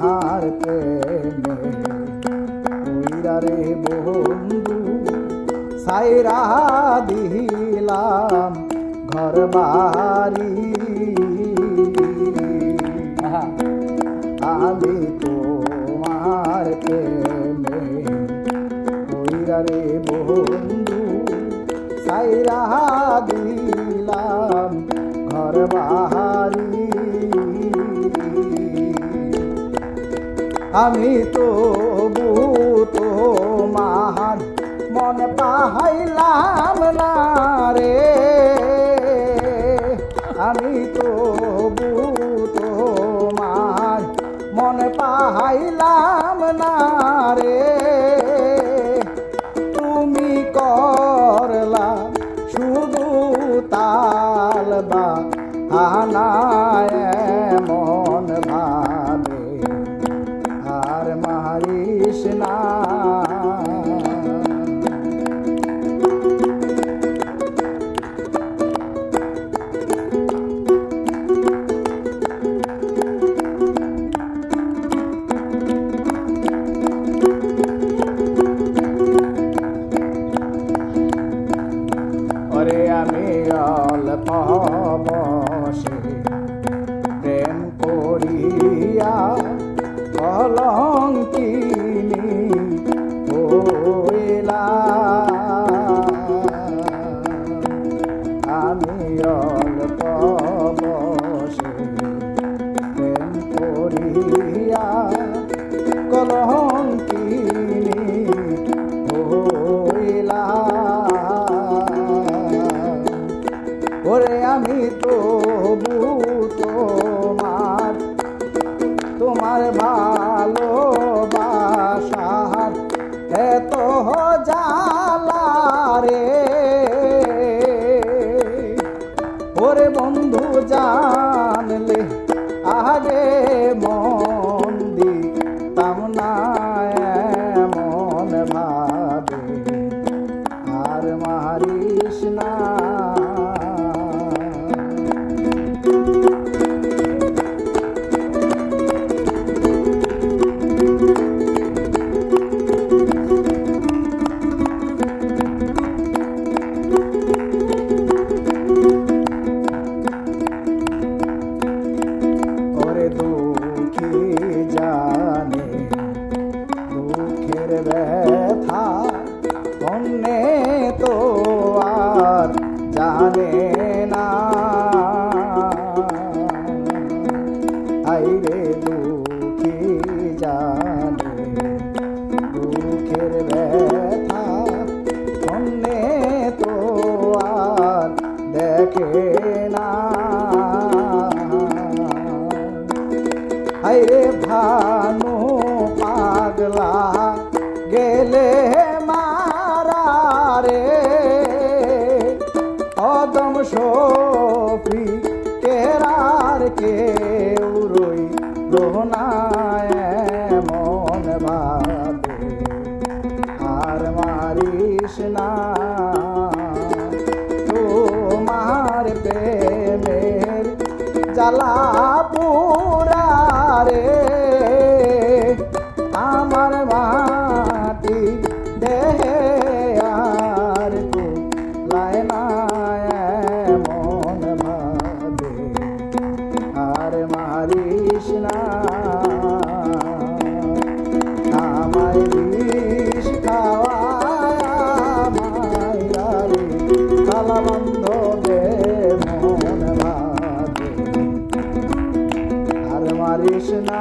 তোমার প্রেমে কইরা রে বন্ধু সাইরা দিলাম ঘর বাড়ি আমি তোমার প্রেমে কইরা রে বন্ধু সাইরা দিলাম ঘর বাড়ি আমি তবু তোমার মন পাহাইলাম না রে আমি তবু তোমার মন পাহাইলাম না রে তুমি করলা শুধু তালবা আনায় মন ভাবে আর মারিস না ওরে আমি অল্প বসে প্রেম করিয়া কলঙ্কিনী হইলাম আমি অল্প বসে প্রেম করিয়া কলঙ্কিনী হইলাম ওরে আমি তবু তোমার ভালোবাসার এত জ্বালা রে ওরে বন্ধু জানলে আগে মন দিতাম না মন ভাবে আর মারিস না দুঃখী জানে দুঃখের ব্যথা অন্যে তো আর জানে না আইরে দুঃখী জানে দুঃখের ব্যথা অন্যে তো আর দেখে না হায়রে ভানু পাগলা গেলে মারা রে অদম শফি কেরার কেউ রইল না মন ভাবে আর মারিস না তোমার প্রেমের জ্বালা পুরা রে আমার মাটি দেহে আর কুলায় না মন ভাবে আর মারিস না আমায় বিষ খাওয়ায় মাইরা রে তালা বন্ধ দে মন ভাবে আর মারিস না।